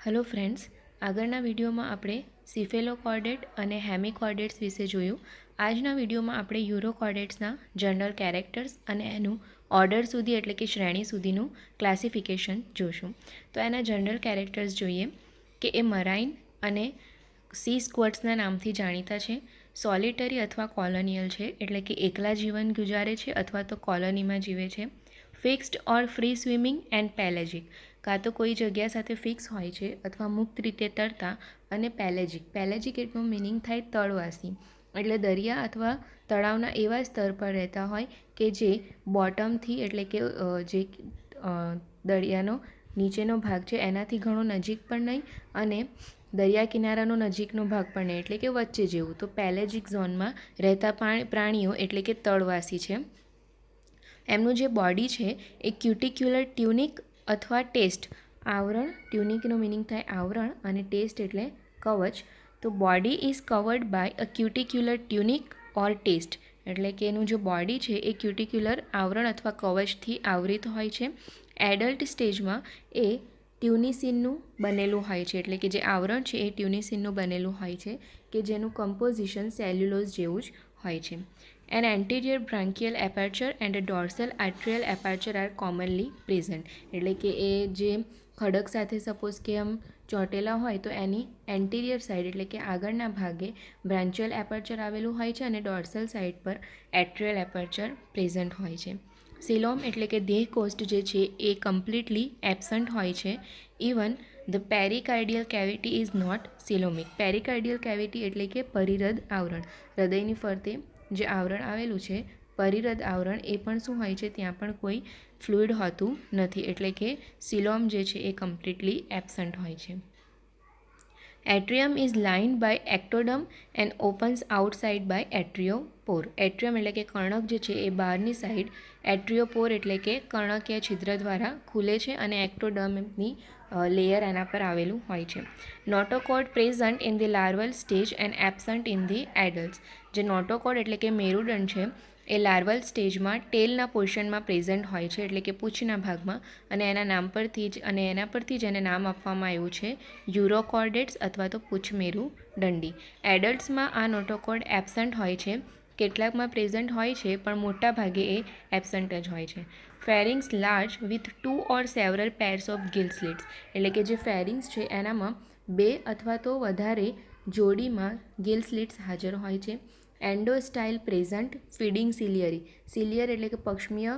Hello friends, આગળના વિડીયોમાં આપણે સિફેલોકોર્ડેટ અને હેમિકોર્ડેટ્સ વિશે જોયું. આજના વિડીયોમાં આપણે યુરોકોર્ડેટ્સના જનરલ કેરેક્ટર્સ અને એનું ઓર્ડર સુધી એટલે કે શ્રેણી સુધીનું ક્લાસિફિકેશન જોશું. તો એના જનરલ કેરેક્ટર્સ જોઈએ કે એ મરાઇન અને સી સ્ક્વડ્સના નામથી જાણીતા છે. સોલિટરી અથવા કોલોનિયલ છે એટલે કે એકલા જીવન ગુજારે છે અથવા તો કોલોનીમાં જીવે છે. Fixed or free swimming and pelagic, કાં તો કોઈ જગ્યા સાથે ફિક્સ હોય છે અથવા મુક્ત રીતે તરતા. અને પેલેજિક એટલું મિનિંગ થાય તળવાસી, એટલે દરિયા અથવા તળાવના એવા સ્તર પર રહેતા હોય કે જે બોટમથી એટલે કે જે દરિયાનો નીચેનો ભાગ છે એનાથી ઘણો નજીક પણ નહીં અને દરિયા કિનારાનો નજીકનો ભાગ પણ નહીં, એટલે કે વચ્ચે જેવું. તો પેલેજિક ઝોનમાં રહેતા પ્રાણીઓ એટલે કે તળવાસી છે. એમનું જે બોડી છે એ ક્યુટિક્યુલર ટ્યુનિક અથવા ટેસ્ટ આવરણ, ટ્યુનિકનો મિનિંગ થાય આવરણ અને ટેસ્ટ એટલે કવચ. તો body is covered by a cuticular tunic or test, એટલે કે એનું જે બોડી છે એ ક્યુટિક્યુલર આવરણ અથવા કવચથી આવૃત હોય છે. એડલ્ટ સ્ટેજમાં એ ટ્યુનિસિનનું બનેલું હોય છે, એટલે કે જે આવરણ છે એ ટ્યુનિસિનનું બનેલું હોય છે કે જેનું કમ્પોઝિશન સેલ્યુલોઝ જેવું જ હોય છે. An anterior branchial aperture and a dorsal atrial aperture are commonly present, એટલે કે એ જે ખડક સાથે સપોઝ કે આમ ચોંટેલા હોય તો એની એન્ટિરિયર સાઈડ એટલે કે આગળના ભાગે બ્રાન્ચિયલ એપર્ચર આવેલું હોય છે અને ડોર્સલ સાઈડ પર એટ્રિયલ એપર્ચર પ્રેઝન્ટ હોય છે. સિલોમ એટલે કે દેહ કોષ્ટ જે છે એ કમ્પ્લીટલી એબસન્ટ હોય છે. Even the pericardial cavity is not coelomic. Pericardial cavity એટલે કે પરિહૃદ આવરણ, હૃદયની ફરતે જે આવરણ આવેલું છે પરિહૃદ આવરણ, એ પણ શું હોય છે, ત્યાં પણ કોઈ ફ્લુઇડ હોતું નથી, એટલે કે સિલોમ જે છે એ કમ્પ્લીટલી એબસન્ટ હોય છે. Atrium is lined by ectoderm and opens outside by atriopore. Atrium એટલે કે કર્ણક જે છે એ બહારની સાઈડ, એટ્રિયોપોર એટલે કે કર્ણકીય છિદ્ર દ્વારા ખુલે છે અને એક્ટોડર્મની લેયર એના પર આવેલું હોય છે. Notochord present in the larval stage and absent in the adults. જે નોટોકોડ એટલે કે મેરુદંડ છે એ લાર્વલ સ્ટેજમાં ટેલના પોર્શનમાં પ્રેઝન્ટ હોય છે, એટલે કે પૂંછના ભાગમાં, અને એના પરથી જ એને નામ આપવામાં આવ્યું છે યુરોકોર્ડેટ્સ અથવા તો પૂંછમેરુ દંડી. એડલ્ટ્સમાં આ નોટોકોડ એબસન્ટ હોય છે, કેટલાકમાં પ્રેઝન્ટ હોય છે પણ મોટા ભાગે એ એબસન્ટ જ હોય છે. ફેરિંગ્સ large with 2 or several pairs of gill slits, એટલે કે જે ફેરિંગ્સ છે એનામાં 2 અથવા તો વધારે જોડીમાં ગિલ સ્લિટ્સ હાજર હોય છે. એન્ડોસ્ટાઇલ પ્રેઝન્ટ ફીડિંગ સિલિયરી. સિલિયર એટલે કે પક્ષમીય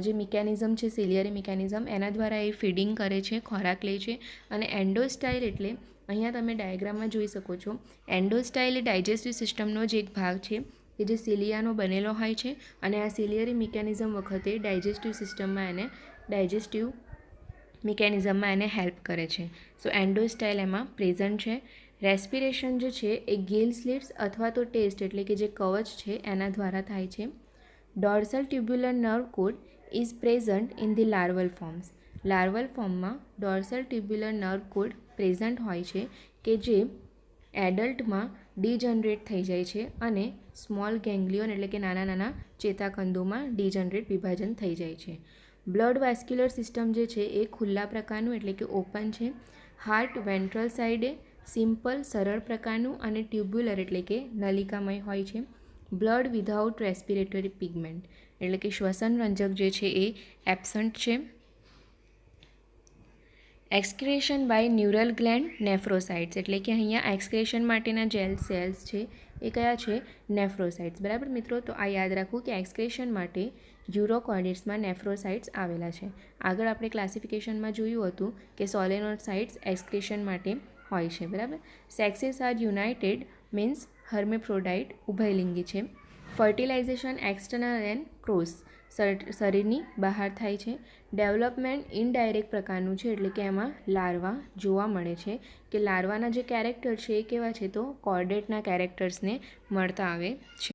જે મિકેનિઝમ છે સિલિયરી મિકેનિઝમ, એના દ્વારા એ ફીડિંગ કરે છે, ખોરાક લે છે. અને એન્ડોસ્ટાઇલ એટલે અહીંયા તમે ડાયાગ્રામમાં જોઈ શકો છો, એન્ડોસ્ટાઇલ એ ડાયજેસ્ટિવ સિસ્ટમનો જ એક ભાગ છે કે જે સિલિયાનો બનેલો હોય છે અને આ સિલિયરી મિકેનિઝમ વખતે ડાયજેસ્ટિવ મિકેનિઝમમાં એને હેલ્પ કરે છે. સો એન્ડોસ્ટાઇલ એમાં પ્રેઝન્ટ છે. રેસ્પિરેશન જે છે એ ગિલ સ્લિટ્સ અથવા તો ટેસ્ટ એટલે કે જે કવચ છે એના દ્વારા થાય છે. Dorsal tubular nerve cord is present in the larval forms. Larval ફોર્મમાં dorsal tubular nerve cord present હોય છે કે જે એડલ્ટમાં ડીજનરેટ થઈ જાય છે અને સ્મોલ ગેંગ્લિયોન એટલે કે નાના નાના ચેતાકંદોમાં ડીજનરેટ વિભાજન થઈ જાય છે. બ્લડ વેસ્ક્યુલર સિસ્ટમ જે છે એ ખુલ્લા પ્રકારનું એટલે કે ઓપન છે. હાર્ટ વેન્ટ્રલ સાઈડે સિમ્પલ સરળ પ્રકારનું અને ટ્યુબ્યુલર એટલે કે નલિકામય હોય છે. બ્લડ વિધાઉટ રેસ્પિરેટરી પિગમેન્ટ એટલે કે શ્વસન રંજક જે છે એ એબસન્ટ છે. એક્સક્રેશન બાય ન્યુરલ ગ્લેન્ડ નેફ્રોસાઇટ્સ, એટલે કે અહીંયા એક્સક્રેશન માટેના જેલ સેલ્સ છે એ કયા છે, નેફ્રોસાઇટ્સ. બરાબર મિત્રો, તો આ યાદ રાખવું કે એક્સક્રેશન માટે યુરોકોર્ડેટ્સમાં નેફ્રોસાઇટ્સ આવેલા છે. આગળ આપણે ક્લાસિફિકેશનમાં જોયું હતું કે સોલેનોસાઇટ્સ એક્સક્રેશન માટે હોય છે. બરાબર. સેક્સીસ આર યુનાઇટેડ મીન્સ હર્મેફ્રોડાઇટ, ઉભયલિંગી છે. ફર્ટિલાઇઝેશન એક્સટર્નલ એન્ડ ક્રોસ, શરીરની બહાર થાય છે. ડેવલપમેન્ટ ઇનડાયરેક્ટ પ્રકારનું છે, એટલે કે એમાં લાર્વા જોવા મળે છે કે લાર્વાના જે કેરેક્ટર છે એ કેવા છે, તો કોર્ડેટના કેરેક્ટર્સને મળતા આવે છે.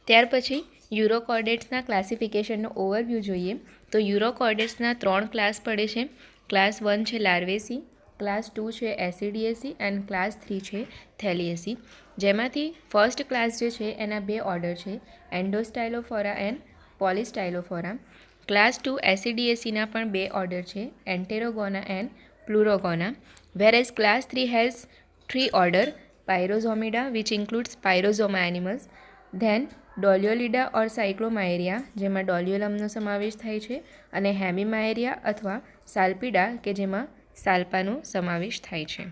ત્યાર પછી યુરોકોર્ડેટ્સના ક્લાસિફિકેશનનો ઓવરવ્યૂ જોઈએ તો યુરોકોર્ડેટ્સના 3 ક્લાસ પડે છે. ક્લાસ 1 છે લાર્વેસી, ક્લાસ 2 છે એસિડિએસી એન્ડ ક્લાસ 3 છે થેલિએસી. જેમાંથી ફર્સ્ટ ક્લાસ જે છે એના 2 ઓર્ડર છે, એન્ડોસ્ટાઇલોફોરા એન્ડ પોલિસ્ટાઇલોફોરા. ક્લાસ 2 એસિડિએસીના પણ 2 ઓર્ડર છે, એન્ટેરોગોના and પ્લુરોગોના. whereas class 3 has 3 order Pyrosomida, which includes Pyrosoma animals, then Doliolida or Cyclomyeria, જેમાં ડોલિયોલમનો સમાવેશ થાય છે, અને હેમિમાયરિયા અથવા સાલ્પીડા કે જેમાં સાલ્પાનો સમાવેશ થાય છે.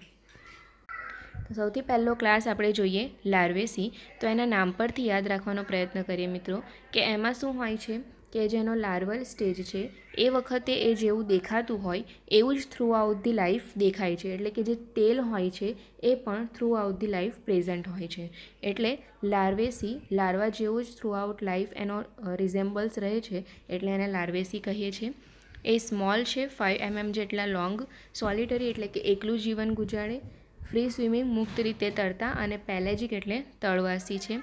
તો સૌથી પહેલો ક્લાસ આપણે જોઈએ લાર્વેસી. તો એના નામ પરથી યાદ રાખવાનો પ્રયત્ન કરીએ મિત્રો કે એમાં શું હોય છે કે જેનો લાર્વલ સ્ટેજ છે એ વખતે એ જેવું દેખાતું હોય એવું જ થ્રુ આઉટ ધી લાઈફ દેખાય છે. એટલે કે જે ટેલ હોય છે એ પણ through out the life present હોય છે. એટલે લાર્વેસી લાર્વા જેવું જ થ્રુ આઉટ લાઈફ એનો રિઝેમ્બલ્સ રહે છે, એટલે એને લાર્વેસી કહીએ છીએ. એ સ્મોલ છે, 5 mm જેટલા લોંગ, સોલિટરી એટલે કે એકલું જીવન ગુજારે, ફ્રી સ્વિમિંગ મુક્ત રીતે તરતા, અને પેલેજિક એટલે તળવાસી છે.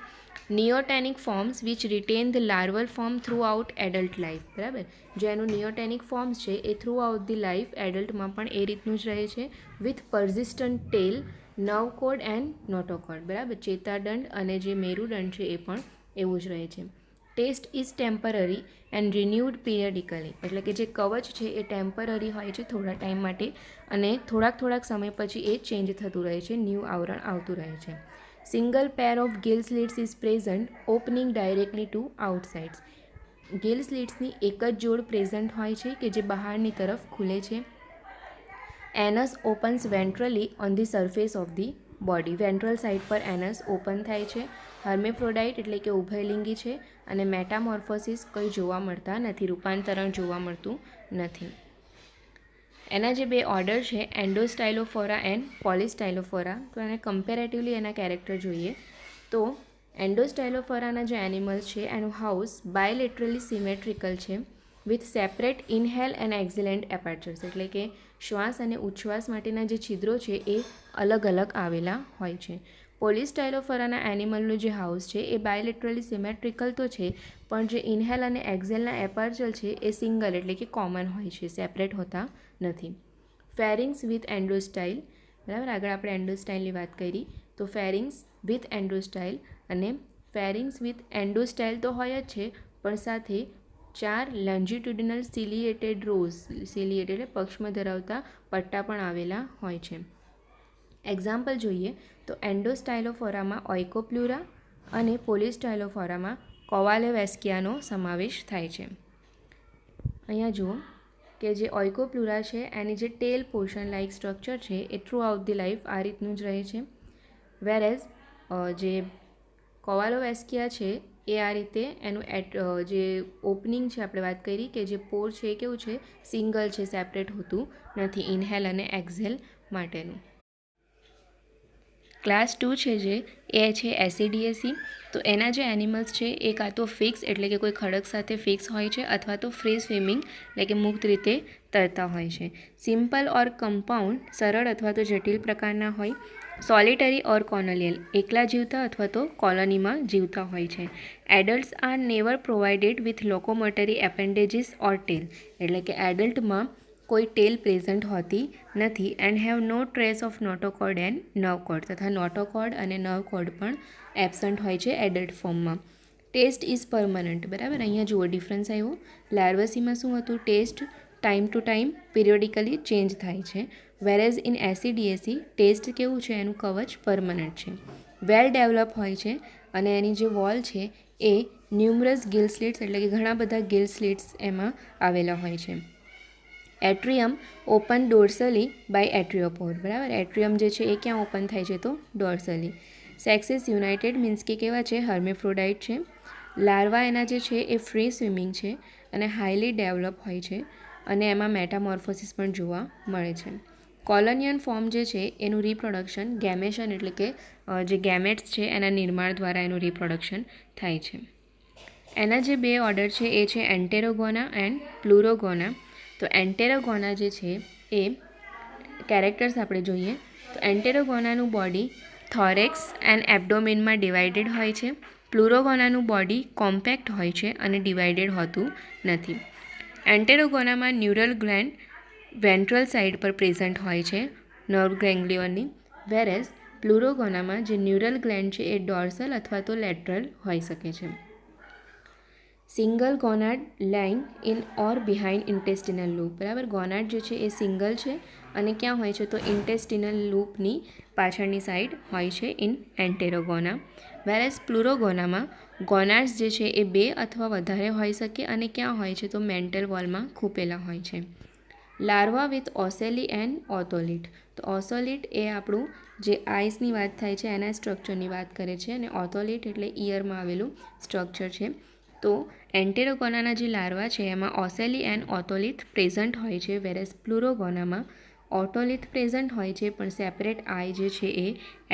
Neotenic forms which retain the larval form throughout adult life. બરાબર, જે એનું નિયોટેનિક ફોર્મ્સ છે એ થ્રુ આઉટ ધી લાઈફ એડલ્ટમાં પણ એ રીતનું જ રહે છે, with persistent tail, nerve cord and notochord. બરાબર, ચેતાદંડ અને જે મેરુદંડ છે એ પણ એવું જ રહે છે. Test is temporary and renewed periodically. એટલે કે જે કવચ છે એ ટેમ્પરરી હોય છે થોડા ટાઈમ માટે, અને થોડાક સમય પછી એ ચેન્જ થતું રહે છે, ન્યૂ આવરણ આવતું રહે છે. Single pair of gill slits is present, opening directly to outsides. Gill સ્લિટ્સની એક જ જોડ પ્રેઝન્ટ હોય છે કે જે બહારની તરફ ખુલે છે. Anus opens ventrally on the surface of the body. Ventral side પર એનસ ઓપન થાય છે. હર્મેફ્રોડાઇટ એટલે કે ઉભયલિંગી છે, અને મેટામોર્ફોસિસ કંઈ જોવા મળતા નથી, રૂપાંતરણ જોવા મળતું નથી. એના જે બે ઓર્ડર છે એન્ડોસ્ટાઇલોફોરા એન્ડ પોલિસ્ટાઇલોફોરા, તો એને કમ્પેરેટિવલી એના કેરેક્ટર જોઈએ તો એન્ડોસ્ટાઇલોફોરાના જે એનિમલ્સ છે એનું હાઉસ બાયલેટરલી સિમેટ્રિકલ છે, વિથ સેપરેટ ઇનહેલ એન્ડ એક્ઝિલેન્ટ એપાર્ચર્સ. એટલે કે શ્વાસ અને ઉચ્છ્વાસ માટેના જે છિદ્રો છે એ અલગ અલગ આવેલા હોય છે. પોલિસ્ટાઇલોફોરાના એનિમલનું જે હાઉસ છે એ બાયલેટરલી સિમેટ્રિકલ તો છે, પણ જે ઇનહેલ અને એક્ઝેલના એપાર્ચર છે એ સિંગલ એટલે કે કોમન હોય છે, સેપરેટ હોતા નથી. ફેરિંગ્સ વિથ એન્ડોસ્ટાઇલ. બરાબર, આગળ આપણે એન્ડોસ્ટાઇલની વાત કરી તો ફેરિંગ્સ વિથ એન્ડોસ્ટાઇલ, અને ફેરિંગ્સ વિથ એન્ડોસ્ટાઇલ તો હોય જ છે, પણ સાથે 4 લોન્જિટ્યુડિનલ સિલિએટેડ રોઝ, સિલિએટેડ એટલે પક્ષમાં ધરાવતા પટ્ટા પણ આવેલા હોય છે. એક્ઝામ્પલ જોઈએ તો એન્ડોસ્ટાઇલોફોરામાં ઓઇકોપ્લ્યુરા અને પોલિસ્ટાઇલોફોરામાં કોવાલેવેસ્કિયાનો સમાવેશ થાય છે. અહીંયા જુઓ કે જે ઓઇકોપ્લ્યુરા છે એની જે ટેલ પોર્શન લાઇક સ્ટ્રક્ચર છે એ થ્રુ આઉટ ધી લાઈફ આ રીતનું જ રહે છે. વેરેઝ જે કોવાલોવેસ્કિયા છે એ આ રીતે એનું જે ઓપનિંગ છે આપણે વાત કરી કે જે પોર છે એ કેવું છે, સિંગલ છે, સેપરેટ હોતું નથી ઇનહેલ અને એક્ઝેલ માટેનું. ક્લાસ 2 છે જે એ છે એસિડિએસી. તો એના જે એનિમલ્સ છે એ કાં તો ફિક્સ એટલે કે કોઈ ખડક સાથે ફિક્સ હોય છે, અથવા તો ફ્રી સ્વિમિંગ એટલે કે મુક્ત રીતે તરતા હોય છે. સિમ્પલ ઓર કમ્પાઉન્ડ, સરળ અથવા તો જટિલ પ્રકારના હોય. સોલિટરી ઓર કોલોનિયલ, એકલા જીવતા અથવા તો કોલોનીમાં જીવતા હોય છે. Adults are never provided with locomotory appendages or tail. એટલે કે એડલ્ટમાં કોઈ ટેલ પ્રેઝન્ટ હોતી નથી. And have no trace of notochord and nerve cord. તથા નોટોકોડ અને નર્વ કોડ પણ એબસન્ટ હોય છે એડલ્ટ ફોર્મમાં. Test is permanent. બરાબર, અહીંયા જુઓ ડિફરન્સ આવ્યો. લાર્વસીમાં શું હતું, test time to time periodically change થાય છે. વેરેઝ ઇન એસિડિએસી ટેસ્ટ કેવું છે, એનું કવચ પરમનન્ટ છે, વેલ ડેવલપ હોય છે, અને એની જે વોલ છે એ ન્યુમરસ ગિલ સ્લિટ્સ એટલે કે ઘણા બધા ગિલ સ્લિટ્સ એમાં આવેલા હોય છે. Atrium open dorsally by atriopore. બરાબર, એટ્રિયમ જે છે એ ક્યાં ઓપન થાય છે તો ડોર્સલી. સેક્સિસ યુનાઇટેડ મીન્સ કે કેવા છે, હર્મેફ્રોડાઇટ છે. લાર્વા એના જે છે એ ફ્રી સ્વિમિંગ છે અને હાઈલી ડેવલપ હોય છે, અને એમાં મેટામોર્ફોસિસ પણ જોવા મળે છે. કોલોનિયન ફોર્મ જે છે એનું રિપ્રોડક્શન ગેમેશન એટલે કે જે ગેમેટ્સ છે એના નિર્માણ દ્વારા એનું રિપ્રોડક્શન થાય છે. એના જે બે ઓર્ડર છે એ છે એન્ટેરોગોના એન્ડ પ્લુરોગોના. તો એન્ટેરોગોના જે છે એ કેરેક્ટર્સ આપણે જોઈએ તો એન્ટેરોગોનાનું બોડી થોરેક્સ એન્ડ એબ્ડોમિનમાં ડિવાઇડેડ હોય છે. પ્લુરોગોનાનું બોડી કોમ્પેક્ટ હોય છે અને ડિવાઇડેડ હોતું નથી. એન્ટેરોગોનામાં ન્યુરલ ગ્લેન્ડ વેન્ટ્રલ સાઇડ પર પ્રેઝન્ટ હોય છે, નર્વ ગેંગ્લિયોનની. વેરેઝ પ્લુરોગોનામાં જે ન્યુરલ ગ્લેન્ડ છે એ ડોર્સલ અથવા તો લેટરલ હોઈ શકે છે. Single gonad lying in or behind intestinal loop. બરાબર, ગોનાડ જે છે એ સિંગલ છે અને ક્યાં હોય છે તો ઇન્ટેસ્ટિનલ લૂપની પાછળની સાઈડ હોય છે ઇન એન્ટેરોગોના. વેરેસ પ્લુરોગોનામાં ગોનાડ્સ જે છે એ 2 અથવા વધારે હોઈ શકે અને ક્યાં હોય છે તો મેન્ટલ વોલમાં ખૂપેલા હોય છે. Larva with ocelli and otolith. તો ઓસોલિટ એ આપણું જે આઈસની વાત થાય છે એના સ્ટ્રક્ચરની વાત કરે છે અને ઓથોલિટ એટલે ઇયરમાં આવેલું સ્ટ્રક્ચર છે. તો એન્ટેરોગોનાના જે લાર્વા છે એમાં ઓસેલી એન્ડ ઓથોલિથ પ્રેઝન્ટ હોય છે, વેરેસ પ્લુરોગોનામાં ઓટોલિથ પ્રેઝન્ટ હોય છે પણ સેપરેટ આઈ જે છે એ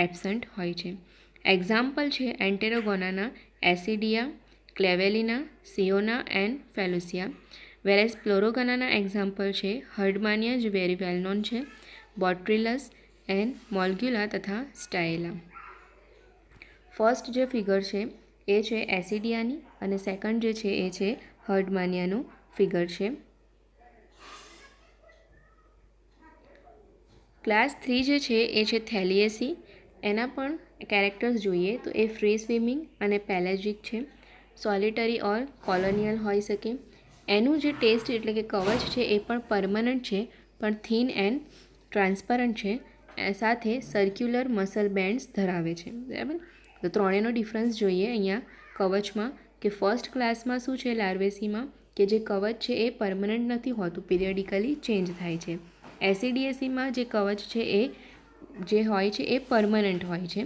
એબસન્ટ હોય છે. એક્ઝામ્પલ છે એન્ટેરોગોનાના એસિડિયા, ક્લેવેલિના, સિયોના એન્ડ ફેલુસિયા. વેરેસ પ્લુરોગોનાના એક્ઝામ્પલ છે હર્ડમાનિયા જે વેરી વેલ નોન છે, બોટ્રિલસ એન્ડ મોલ્ગ્યુલા તથા સ્ટાએલા. ફર્સ્ટ જે ફિગર છે એ છે એસિડિયાની અને સેકન્ડ જે છે એ છે હર્ડમાનિયાનું ફિગર છે. ક્લાસ 3 જે છે એ છે થેલિએસી. એના પણ કેરેક્ટર્સ જોઈએ તો એ ફ્રી સ્વિમિંગ અને પેલેજિક છે, સોલિટરી ઓર કોલોનિયલ હોઈ શકે. એનું જે ટેસ્ટ એટલે કે કવચ છે એ પણ પરમનન્ટ છે પણ થીન એન્ડ ટ્રાન્સપરન્ટ છે, સાથે સર્ક્યુલર મસલ બેન્ડ્સ ધરાવે છે. બરાબર, તો ત્રણેયનો ડિફરન્સ જોઈએ અહીંયા કવચમાં કે ફર્સ્ટ ક્લાસમાં શું છે લાર્વેસીમાં કે જે કવચ છે એ પરમનન્ટ નથી હોતું, પીરિયડિકલી ચેન્જ થાય છે. એસિડિએસીમાં જે કવચ છે એ જે હોય છે એ પરમનન્ટ હોય છે,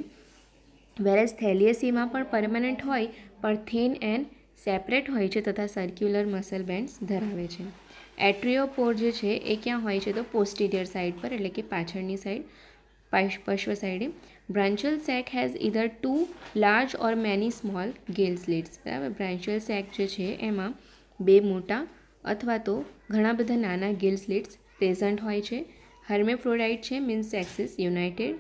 વેરેસ થેલિએસીમાં પણ પરમનન્ટ હોય પણ થીન એન્ડ સેપરેટ હોય છે તથા સર્ક્યુલર મસલ બેન્ડ્સ ધરાવે છે. એટ્રિયોપોર જે છે એ ક્યાં હોય છે તો પોસ્ટિરિયર સાઈડ પર એટલે કે પાછળની સાઈડ, પશ્વ સાઈડે. બ્રાન્ચિયલ સેક has either 2 large or many small gill slits. બરાબર, બ્રાન્ચિયલ સેક જે છે એમાં 2 મોટા અથવા તો ઘણા બધા નાના ગિલ સ્લિટ્સ પ્રેઝન્ટ હોય છે. હર્મેફ્રોડાઇટ છે means sexes united.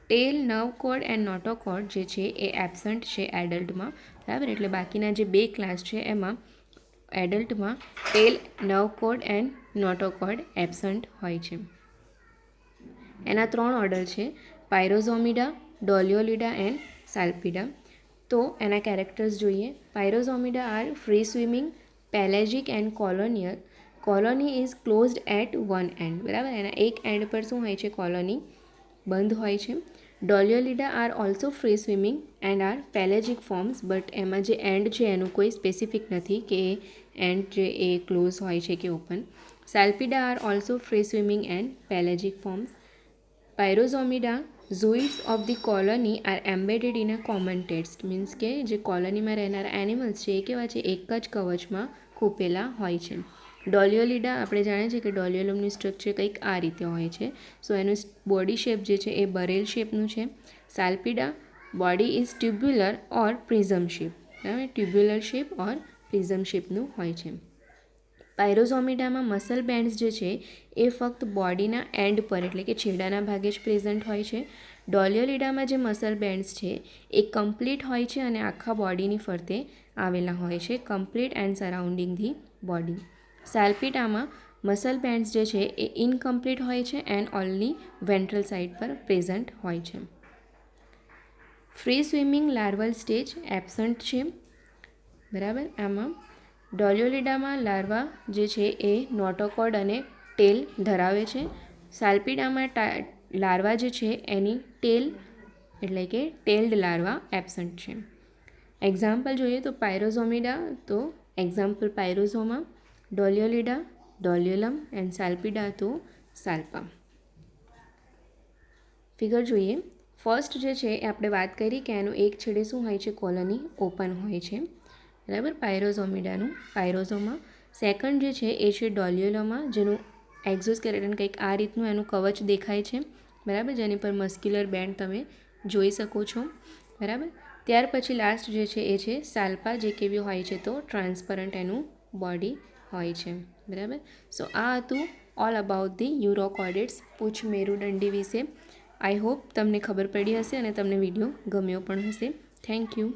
Tail, nerve cord and notochord જે છે એ એબસન્ટ છે એડલ્ટમાં. બરાબર, એટલે બાકીના જે 2 ક્લાસ છે એમાં એડલ્ટમાં ટેલ, નર્વ કોર્ડ એન્ડ નોટોકોર્ડ એબસન્ટ હોય છે. એના 3 ઓર્ડર છે પાયરોઝોમિડા, ડોલિયોલિડા એન્ડ સાલ્પિડા. તો એના કેરેક્ટર્સ જોઈએ. Pyrosomida are free swimming, pelagic and colonial. Colony is closed at one end. બરાબર, એના એક એન્ડ પર શું હોય છે કોલોની બંધ હોય છે. Doliolida are also free swimming and are pelagic forms, but એમાં જે એન્ડ છે એનું કોઈ સ્પેસિફિક નથી કે એન્ડ જે એ ક્લોઝ હોય છે કે open. Salpida are also free swimming and pelagic forms. Pyrosomida zooids of the colony are embedded in a common test, means કે જે કોલોનીમાં રહેનારા એનિમલ્સ છે એ કેવા છે એક જ કવચમાં ખૂપેલા હોય છે. ડોલિયોલિડા આપણે જાણીએ છીએ કે ડોલિયોલમનું સ્ટ્રક્ચર કંઈક આ રીતે હોય છે. સો એનું બોડી શેપ જે છે એ બરેલ શેપનું છે. Salpida body is tubular or prism shape. બરાબર, ટ્યુબ્યુલર શેપ ઓર પ્રિઝમ શેપનું હોય છે. પાયરોઝોમિડામાં મસલ બેન્ડ્સ જે છે એ ફક્ત બોડીના એન્ડ પર એટલે કે છેડાના ભાગે જ પ્રેઝન્ટ હોય છે. ડોલિયોલિડામાં જે મસલ બેન્ડ્સ છે એ કમ્પ્લીટ હોય છે અને આખા બોડીની ફરતે આવેલા હોય છે, complete and surrounding the body. સાલ્પિડામાં મસલ બેન્ડ્સ જે છે એ ઇનકમ્પ્લીટ હોય છે એન્ડ ઓનલી વેન્ટ્રલ સાઇડ પર પ્રેઝન્ટ હોય છે. Free swimming larval stage absent છે. બરાબર, આમાં ડોલિયોલિડામાં લાર્વા જે છે એ નોટોકોર્ડ અને ટેલ ધરાવે છે. સાલ્પિડામાં લાર્વા જે છે એની ટેલ એટલે કે ટેલ્ડ લાર્વા એબસન્ટ છે. એક્ઝામ્પલ જોઈએ તો પાયરોઝોમિડા, તો એક્ઝામ્પલ પાયરોઝોમા, ડોલિયોલિડા, ડોલિયોલમ એન્ડ સાલ્પિડા તો સાલ્પા. ફિગર જોઈએ. ફર્સ્ટ જે છે એ આપણે વાત કરી કે એનું એક છેડે શું હોય છે કોલોની ઓપન હોય છે. બરાબર, પાયરોઝોમિડાનું પાયરોઝોમા. સેકન્ડ જે છે એ છે ડોલિયોલમા, જેનું એક્ઝોસ્કેલેટન કંઈક આ રીતનું એનું કવચ દેખાય છે. બરાબર, જેની પર મસ્ક્યુલર બેન્ડ તમે જોઈ શકો છો. બરાબર, ત્યાર પછી લાસ્ટ જે છે એ છે સાલ્પા, જે કેવી હોય છે તો ટ્રાન્સપરન્ટ એનું બોડી હોય છે. બરાબર, સો આ હતું ઓલ અબાઉટ ધી યુરોકોર્ડેટ્સ, પૂંછ મેરુદંડી વિશે. આઈ હોપ તમને ખબર પડી હશે અને તમને વિડીયો ગમ્યો પણ હશે. Thank you.